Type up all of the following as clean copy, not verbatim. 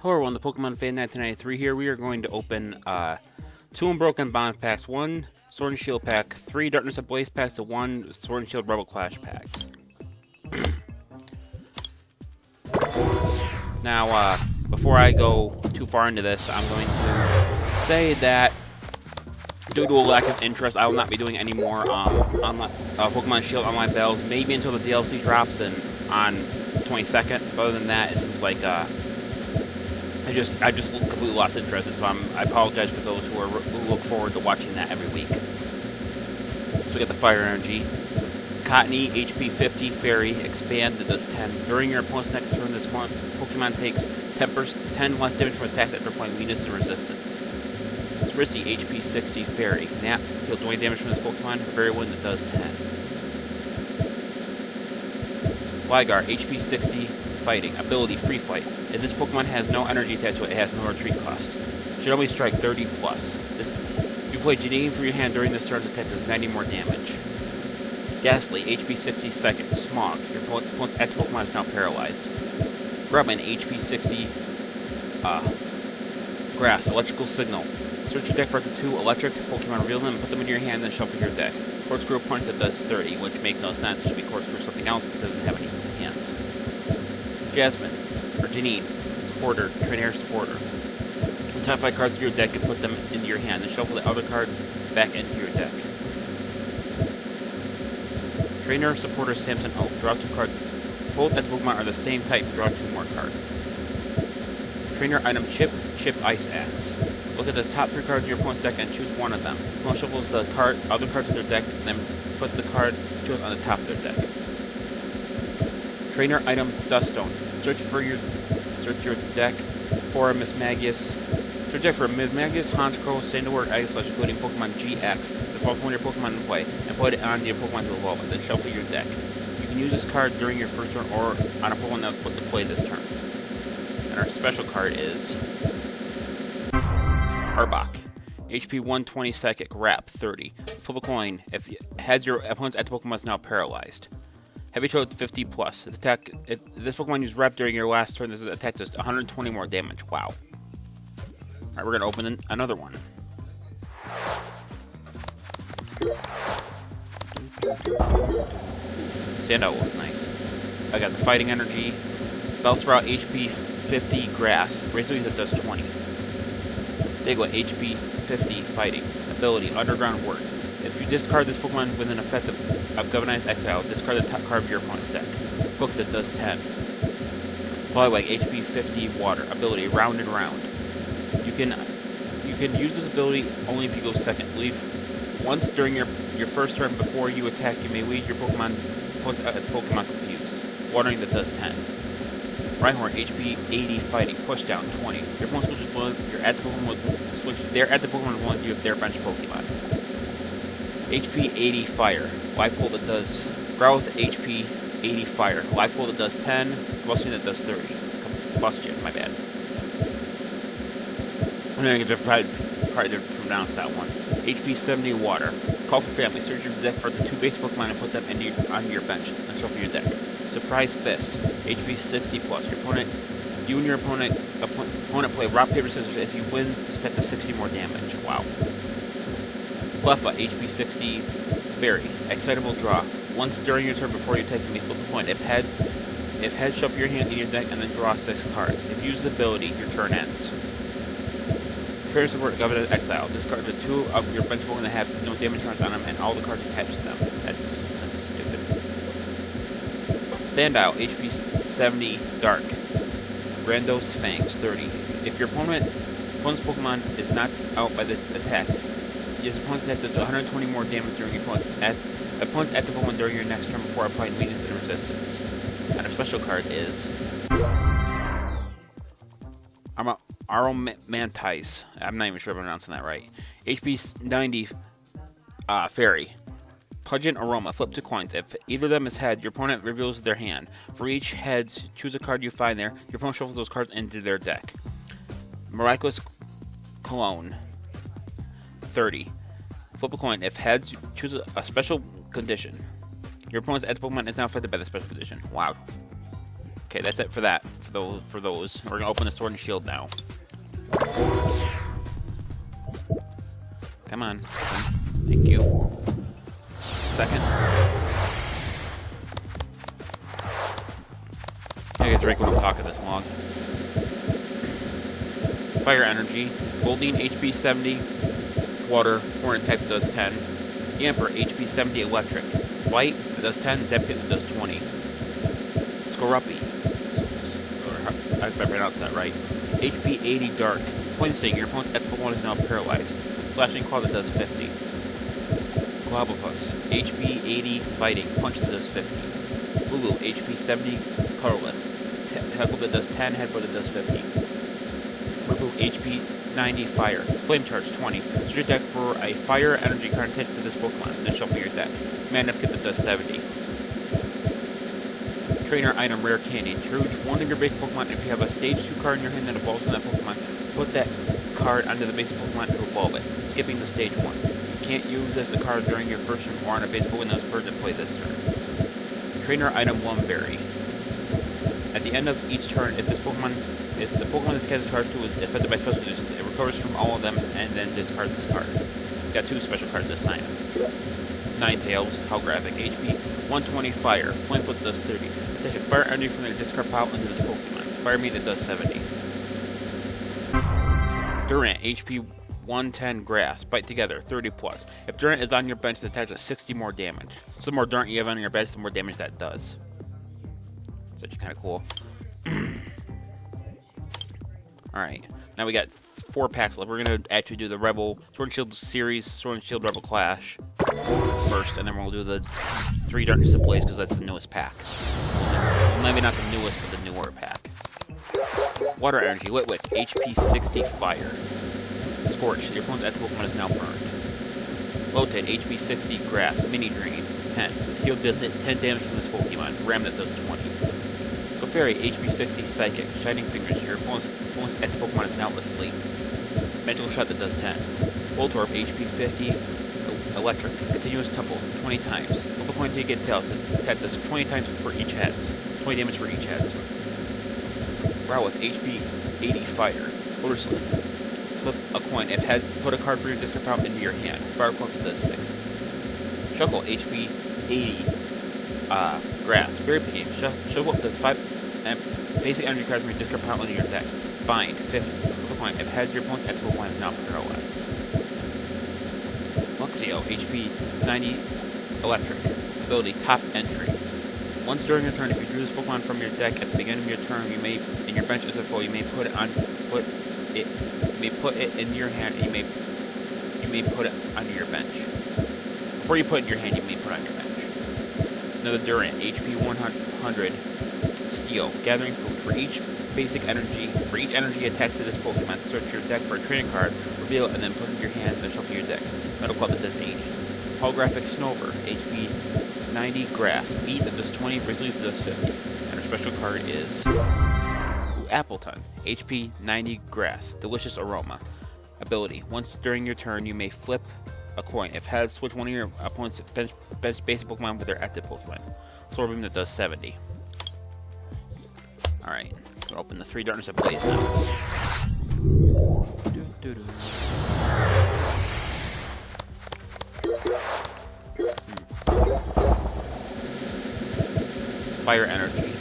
Hello everyone, the Pokemon Fan 1993 here. We are going to open 2 Unbroken Bond packs, 1 Sword and Shield pack, 3 Darkness Ablaze packs, and 1 Sword and Shield Rebel Clash packs. Now, before I go too far into this, I'm going to say that due to a lack of interest, I will not be doing any more Pokemon Shield online battles, maybe until the DLC drops on 22nd. But other than that, it seems like I just completely lost interest, so I apologize for those who look forward to watching that every week. So we got the Fire Energy, Cottony, HP 50, Fairy, Expand that does 10. During your opponent's next turn this month, Pokemon takes 10 less damage from attacks after applying weakness and resistance. Rissy, HP 60, Fairy, Nap, deal 20 damage from this Pokemon, Fairy Wind that does 10. Flygar, HP 60, Fighting, Ability, Free Fight. If this Pokemon has no energy attached to it, it has no retreat cost. Should always strike 30 plus. If you play Janine from your hand during this turn's attack, does 90 more damage. Ghastly, HP 60 second, Smog. Your opponent's active Pokemon is now paralyzed. Grubman, HP 60, Grass, Electrical Signal. Search your deck for up to 2 electric Pokemon, reveal them, and put them in your hand, then shuffle your deck. Corkscrew opponent that does 30, which makes no sense. It should be Corkscrew something else because it doesn't have any hands. Jasmine, or Janine, Supporter, Trainer Supporter. Top 5 cards to your deck and put them into your hand, then shuffle the other cards back into your deck. Trainer, Supporter, Samson, Oak. Draw 2 cards. Both as Pokemon are the same type. Draw 2 more cards. Trainer item Chip, Ice Axe. Look at the top 3 cards of your opponent's deck and choose one of them. Opponent shuffles the other cards of their deck, and then puts the card chosen on the top of their deck. Trainer item Duststone. Search your deck for a Mismagius. Search deck for a Mismagius, Honchkrow, Sandalwood, Ice-Slash, including Pokemon GX. Default one of your Pokemon in play, and put it on your Pokemon to evolve it. Then shuffle your deck. You can use this card during your first turn or on a Pokemon that's put to play this turn. And our special card is Arbok. HP 120 Psychic, Wrap 30. Flip a coin. If heads, your opponent's active Pokemon is now paralyzed. Heavy Throw 50 plus. If this Pokemon used Rep during your last turn, this attack does 120 more damage. Wow. Alright, we're gonna open another one. Standout was nice. I got the Fighting Energy, Bellsprout, HP 50 Grass, Razor that does 20. Diglett, HP 50 Fighting, Ability, Underground Word. If you discard this Pokemon with an effect of Galvanized Exile, discard the top card of your opponent's deck. Hook that does 10. Poliwag, HP 50 Water, Ability, Round and Round. You can use this ability only if you go second. Leave once during your first turn before you attack. You may lead your Pokemon confused. Watering that does 10. Rhyhorn, HP 80 Fighting, Push Down 20. Your opponent switches one. Your active Pokemon will switch. Their active Pokemon will you with their bench Pokemon. HP 80 Fire, Life Pull that does Growth. HP 80 Fire, Life Pull that does 10. Combustion that does 30. Combustion, my bad. I'm going to try to pronounce that one. HP 70 Water. Call for Family. Search your deck for the 2 base Pokemon and put them onto your bench and shuffle your deck. Surprise Fist. HP 60 plus. You and your opponent play rock, paper, scissors. If you win, step to 60 more damage. Wow. Cleffa, HP 60 Fairy. Excitable Draw. Once during your turn before you take them, you flip a coin. If heads, shuffle your hand in your deck and then draw 6 cards. If you use the ability, your turn ends. Trainer Support, Galvanized Exile. Discard the 2 of your bench Pokemon that have no damage cards on them and all the cards attached to them. That's stupid. Sandow, HP 70 Dark. Randos Fangs 30. If your opponent's Pokemon is knocked out by this attack, your opponent's attack does 120 more damage during your opponent's active Pokemon during your next turn before applying weakness and resistance. And our special card is Aromantize. I'm not even sure if I'm pronouncing that right. HP 90 Fairy. Pungent Aroma. Flip 2 coins. If either of them is head, your opponent reveals their hand. For each heads, choose a card you find there. Your opponent shuffles those cards into their deck. Miraculous Cologne. 30. Flip a coin. If heads, choose a special condition. Your opponent's active Pokemon is now affected by the special condition. Wow. Okay, that's it for that. For those. We're gonna open the Sword and Shield now. Come on. Thank you. Second. I get a drink when I'm talking this long. Fire Energy. Goldine, HP 70. Water, Hornet type does 10. Yamper, HP 70 Electric. Light, that does 10. Zepkit, that does 20. Skorupi. If I pronounced that right. HP 80 Dark. Point Sting, your opponent's ethical one is now paralyzed. Flashing Claw, that does 50. Globopus, HP 80 Fighting. Punch, that does 50. Lulu, HP 70 Colorless. Heckle, that does 10. Headbutt, that does 50. Remove HP 90 Fire. Flame Charge 20. Search your deck for a Fire Energy card attached to this Pokemon. Then shuffle your deck. Mana Kit that does 70. Trainer Item Rare Candy. Choose one of your base Pokemon. If you have a Stage 2 card in your hand that evolves from that Pokemon, put that card under the base Pokemon to evolve it, skipping the Stage 1. You can't use this card during your first turn or on a base Pokemon that was first to play this turn. Trainer Item Lumberry. At the end of each turn, if the Pokemon this catches card to is affected by special conditions, it recovers from all of them and then discards this card. Got 2 special cards this time. Ninetales, Holographic, HP 120 Fire. Flamefoot does 30. Take a Fire Energy from their discard pile into this Pokemon. Fire Meat that does 70. Durant, HP 110 Grass. Bite together, 30 plus. If Durant is on your bench, it attaches 60 more damage. So the more Durant you have on your bench, the more damage that does. It's actually kind of cool. Alright, now we got 4 packs left. We're going to actually do the Rebel Sword and Shield series, Sword and Shield Rebel Clash first, and then we'll do the 3 Darkness Ablaze because that's the newest pack. Well, maybe not the newest, but the newer pack. Water Energy, Litwick, HP 60 Fire. Scorch, your opponent's active Pokemon is now burned. Lotate, HP 60 Grass. Mini Drain, 10. Heal does 10 damage from this Pokemon. Ram that does 20. Clefairy, HP 60 Psychic. Shining Fingers, your opponent's active Pokemon is now asleep. Magical Shot that does 10. Voltorb, HP 50 Electric. Continuous Tumble, 20 times. Flip a coin to get tails. Attack this 20 times for each heads. 20 damage for each head. Growlithe, HP 80 Fire. Motor Slip. Flip a coin. If heads, put a card for your discard pile into your hand. Fire Pulse does 6. Shuckle, HP 80 Grass. Very Pity. Shuckle does 5 basic energy cards from your discard pile into your deck. Bind, 50. Flip a coin. If heads, your opponent's active Pokemon is now paralyzed. Luxio, HP 90 Electric. Ability, Top Entry. Once during your turn, if you drew this Pokemon from your deck at the beginning of your turn, and your bench is full, you may put it in your hand, and you may put it under your bench. Before you put it in your hand, you may put it on your bench. Another Durant, HP 100 Steel. Gathering food. For each energy attached to this Pokemon, search your deck for a training card, reveal it, and then put it in your hand, and shuffle your deck. Metal Club that does 80. Holographic Snover, HP 90 Grass. Beat that does 20, Grizzly that does 50. And our special card is Appleton, HP 90 Grass. Delicious Aroma. Ability, once during your turn, you may flip a coin. If heads, switch one of your opponent's bench basic Pokemon with their active Pokemon. Sword that does 70. Alright, we'll open the 3 Darkness Ablaze now. Fire Energy.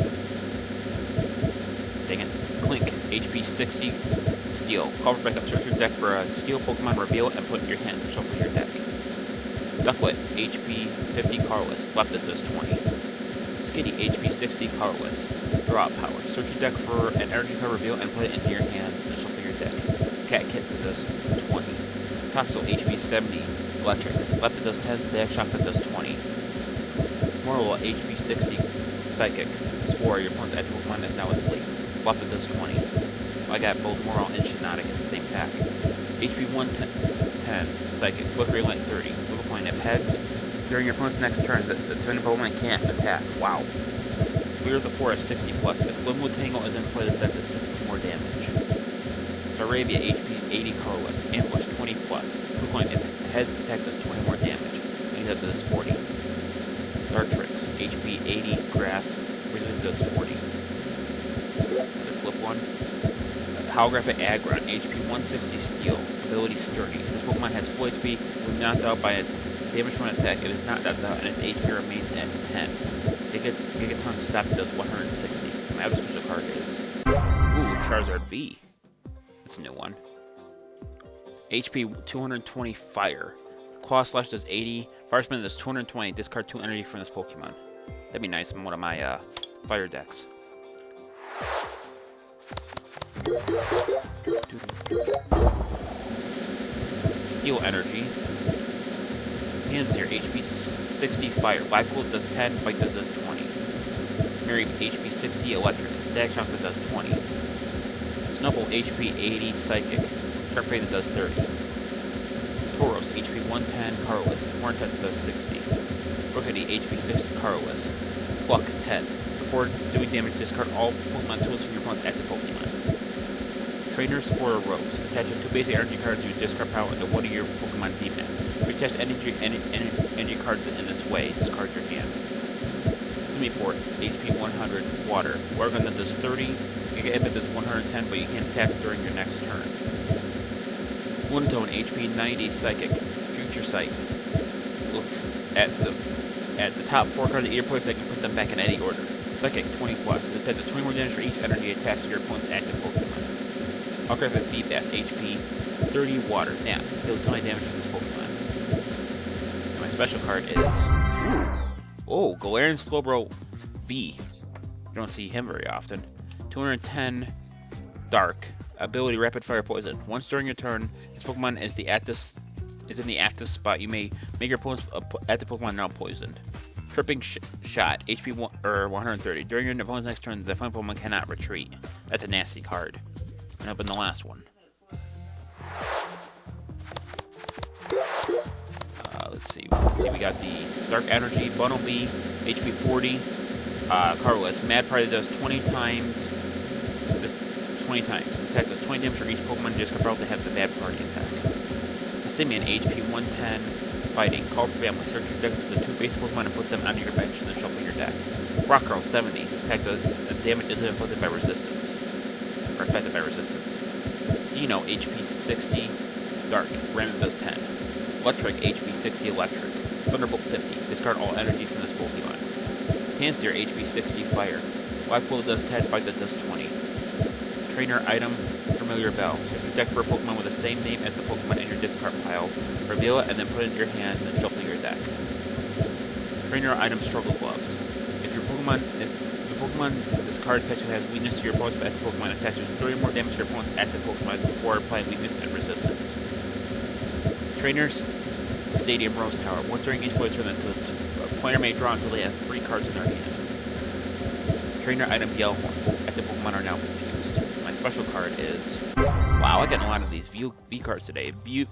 Dang it. Clink, HP 60 Steel. Cover back up, search your deck for a Steel Pokemon, reveal it, and put it in your hand. Shuffle your deck. Ducklet, HP 50 Colorless. Left that does 20. Skitty, HP 60 Colorless. Draw Power. Search your deck for an energy card, reveal, and put it into your hand. Shuffle your deck. Cat Kit that does 20. Toxel, HP 70 Electric. Left that does 10. Static Shock that does 20. Morlow, HP 60 Psychic. Spore, your opponent's active Pokemon is now asleep. Left that does 20. I got both Morlow and Shiinotic in the same pack. HP 110 Psychic. Flickering Light 30. Flip a coin. If heads, during your opponent's next turn, the defending Pokemon can't attack. Wow. Clear the 4 at 60 plus. If Limbo Tangle is in play, this deck does 60 more damage. Sarabia, HP 80 Colorless. Ambush, 20 plus. Flip a coin. If heads attack, does 20 more damage. And that does 40. Dartrix, HP 80 Grass. Wizard does 40. flip one. Holographic Aggron, HP 160 Steel, ability Sturdy. This Pokemon has full HP, when knocked out by a damage from an attack. It is not knocked out, and its HP remains at 10. Gigaton Stop does 160. My other special card is... Ooh, Charizard V. That's a new one. HP 220 Fire. Claw Slash does 80. Fire Spin does 220. Discard 2 energy from this Pokemon. That'd be nice in one of my fire decks. Steel Energy. Pansear, HP 60 Fire. Black Bolt does 10. Bite does 20. Mary, HP 60 Electric. Static Shock does 20. Snubbull, HP 80 Psychic. Sharpay does 30. Tauros, HP 110 Carless. Horntet does 60. Rookity, HP 60 Carless. Pluck, 10. Before doing damage, discard all Pokemon tools from your opponent's active Pokemon. Trainer Spore Rose. Attach 2 basic energy cards to your discard pile into one of your Pokemon D-men. If you attach energy cards in this way, discard your hand. Simipour, HP 100 Water. Water Gun that does 30. Giga Impet does 110, but you can't attack during your next turn. Woontone, HP 90 Psychic. Future Sight. Look at the top 4 cards of your opponent's deck and put them back in any order. Psychic, 20 plus. It does 20 more damage for each energy attached to your opponent's active Pokemon. Holographic Feedback, HP 30 Water. Now, deals 20 damage from this Pokemon. And my special card is... Oh, Galarian Slowbro V. You don't see him very often. 210 Dark. Ability Rapid Fire Poison. Once during your turn, this Pokemon is in the active spot. You may make your opponent's active Pokemon now poisoned. Tripping Shot, HP 130. During your opponent's next turn, the final Pokemon cannot retreat. That's a nasty card. And up in the last one. Let's see. We got the Dark Energy, Bunnelby, HP 40, Carless. Mad Pride does 20 times. This 20 times. Attack does 20 damage for each Pokemon you discard to have the Bad Party attack. Simian, HP 110, Fighting. Call for Family. Search your deck for the 2 basic Pokemon and put them onto your bench, and then shuffle your deck. Rock Girl, 70. Attack does damage is inflicted by resistance. Or affected by resistance. Dino, HP 60, Dark. Random does 10. Electric, HP 60 Electric. Thunderbolt 50. Discard all energy from this Pokemon. Pansear, HP 60 Fire. Black Bolt does 10, Bite that does 20. Trainer Item, Familiar Bell. If you deck for a Pokemon with the same name as the Pokemon in your discard pile, reveal it and then put it in your hand and then shuffle your deck. Trainer Item, Struggle Gloves. If the Pokemon this card attached has weakness to your opponent's active Pokemon, attaches 30 more damage to your opponent's active Pokemon before applying weakness and resistance. Trainer's Stadium Rose Tower. Once during each player's turn, a player may draw until they have 3 cards in their hand. Trainer Item Yellhorn. Active Pokemon are now confused. My special card is... Wow, I got a lot of these V cards today. Mew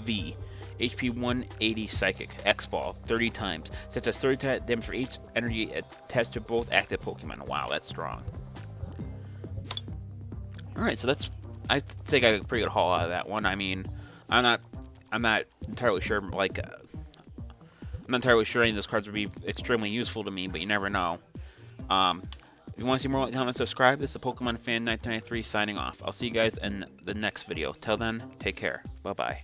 V. HP 180 Psychic. X-Ball. 30 times. Such as 30 damage for each energy attached to both active Pokemon. Wow, that's strong. Alright, so that's... I think I got a pretty good haul out of that one. I mean, I'm not entirely sure, I'm not entirely sure any of those cards would be extremely useful to me, but you never know. If you want to see more, comment, subscribe. This is the Pokemon Fan 1993 signing off. I'll see you guys in the next video. Till then, take care. Bye-bye.